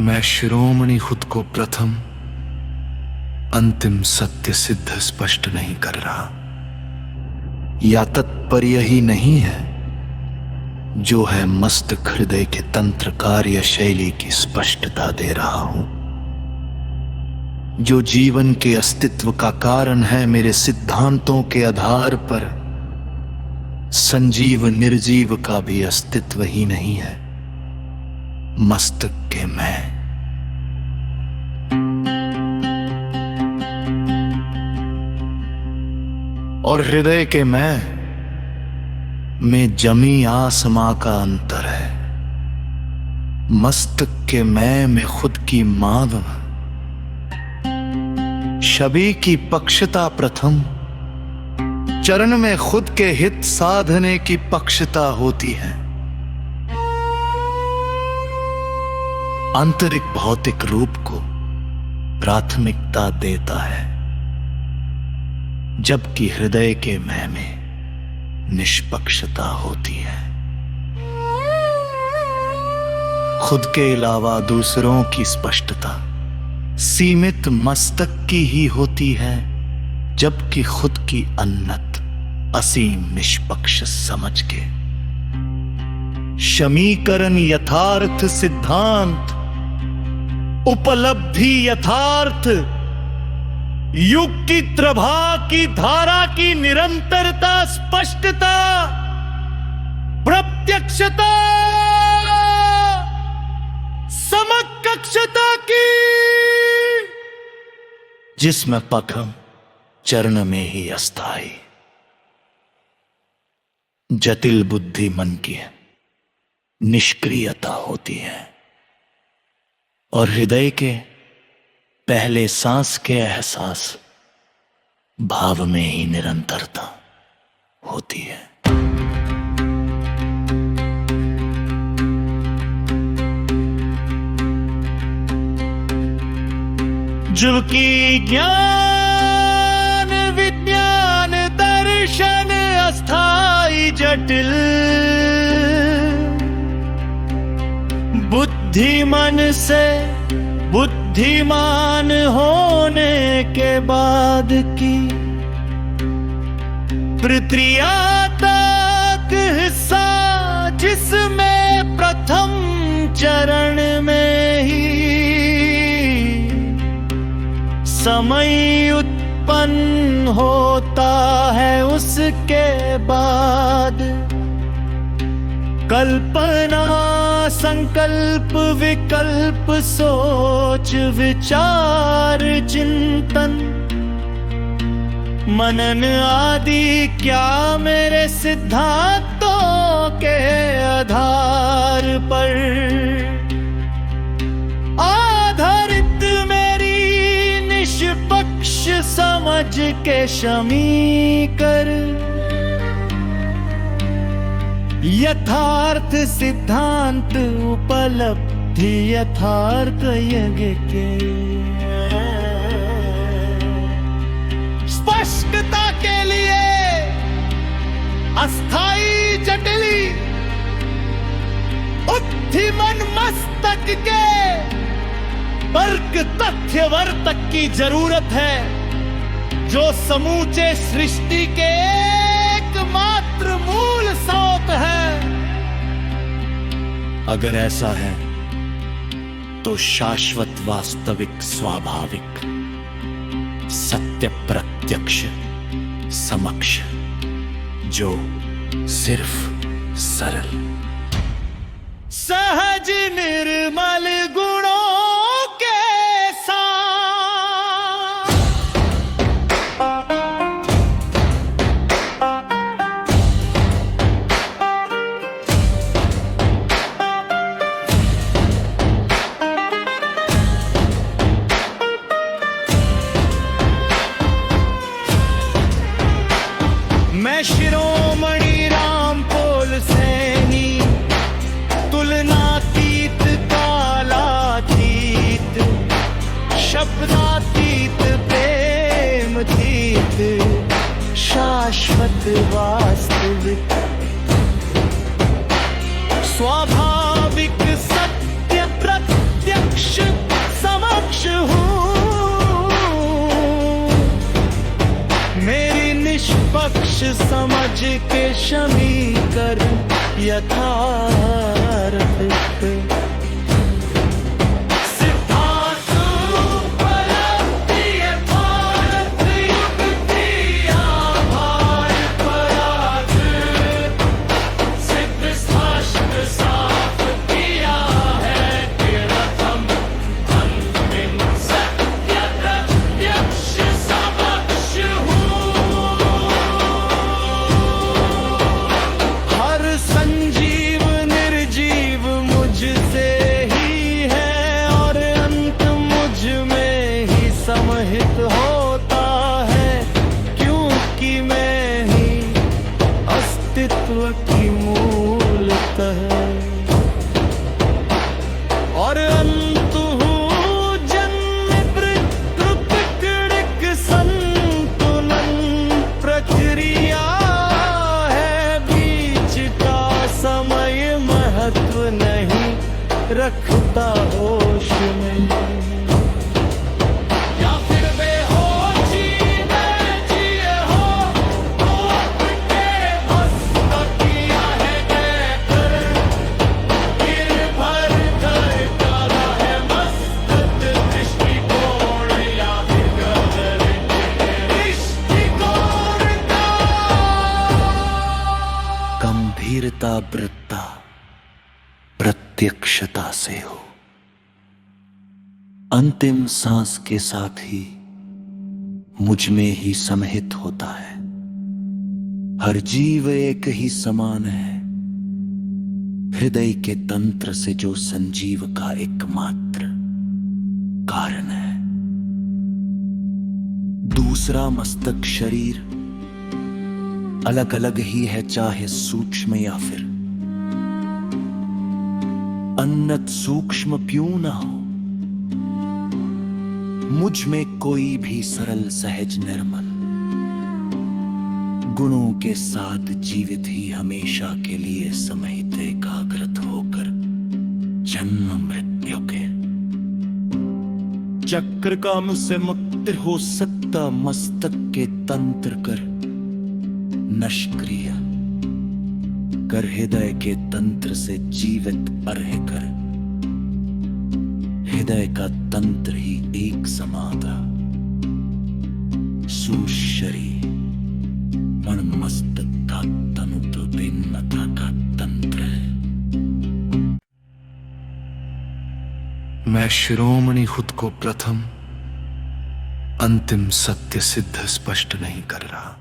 मैं शिरोमणि खुद को प्रथम अंतिम सत्य सिद्ध स्पष्ट नहीं कर रहा, या तत्पर्य ही नहीं है जो है मस्तक हृदय के तंत्र कार्य शैली की स्पष्टता दे रहा हूं। जो जीवन के अस्तित्व का कारण है, मेरे सिद्धांतों के आधार पर संजीव निर्जीव का भी अस्तित्व ही नहीं है। मस्तक के मैं और हृदय के मैं में जमी आसमां का अंतर है। मस्तक के मैं में खुद की मांग, छवि की पक्षता प्रथम, चरण में खुद के हित साधने की पक्षता होती है। आंतरिक भौतिक रूप को प्राथमिकता देता है, जबकि हृदय के मैं में निष्पक्षता होती है। खुद के अलावा दूसरों की स्पष्टता सीमित मस्तक की ही होती है, जबकि खुद की अन्नत असीम निष्पक्ष समझ के समीकरण यथार्थ सिद्धांत उपलब्धि यथार्थ युग की प्रभा की धारा की निरंतरता स्पष्टता प्रत्यक्षता समकक्षता की, जिसमें पखम चरण में ही अस्थाई जटिल बुद्धि मन की निष्क्रियता होती है, और हृदय के पहले सांस के एहसास भाव में ही निरंतरता होती है। जबकि ज्ञान विज्ञान दर्शन अस्थाई जटिल बुद्धि मन से बुद्धिमान होने के बाद की प्रक्रिया तक हिस्सा, जिसमें प्रथम चरण में ही समय उत्पन्न होता है, उसके बाद कल्पना संकल्प विकल्प सोच विचार चिंतन मनन आदि क्या मेरे सिद्धांतों के आधार पर आधारित मेरी निष्पक्ष समझ के शमी कर यथार्थ सिद्धांत उपलब्धि यथार्थ यज्ञ के स्पष्टता के लिए अस्थाई जटिली बुद्धिमान मस्तक के तर्क तथ्य वर्तक की जरूरत है, जो समूचे सृष्टि के एकमात्र मूल स्रोत है। अगर ऐसा है तो शाश्वत वास्तविक स्वाभाविक सत्य प्रत्यक्ष समक्ष, जो सिर्फ सरल सहज निर्मल गुणों के मैं शिरोमणि राम पोल सैनी तुलनातीत कालातीत शब्दातीत प्रेमतीत शाश्वत वास्तविक स्वाभाविक सत्य प्रत्यक्ष मुझ के शमी कर यथार्थ पे। समहित होता है क्योंकि मैं ही अस्तित्व की मूलतः और अंत हूँ जन्म प्रकृतिक संतुलन प्रक्रिया है। बीच का समय महत्व नहीं रखता होश में। गंभीरता वृत्ता प्रत्यक्षता से हो। अंतिम सांस के साथ ही मुझ में ही समाहित होता है। हर जीव एक ही समान है, हृदय के तंत्र से जो संजीव का एकमात्र कारण है। दूसरा मस्तक शरीर अलग अलग ही है, चाहे सूक्ष्म या फिर अन्नत सूक्ष्म क्यों ना हो। मुझ में कोई भी सरल सहज निर्मल गुणों के साथ जीवित ही हमेशा के लिए समाहित एकाग्रत होकर जन्म मृत्यु के चक्र का मुझसे मुक्त हो सकता मस्तक के तंत्र कर निष्क्रिय कर हृदय के तंत्र से जीवित अर्ह कर। हृदय का तंत्र ही एक समाधा सुशरीर मन मस्तक का तंत्र भिन्नता का तंत्र है। मैं शिरोमणि खुद को प्रथम अंतिम सत्य सिद्ध स्पष्ट नहीं कर रहा।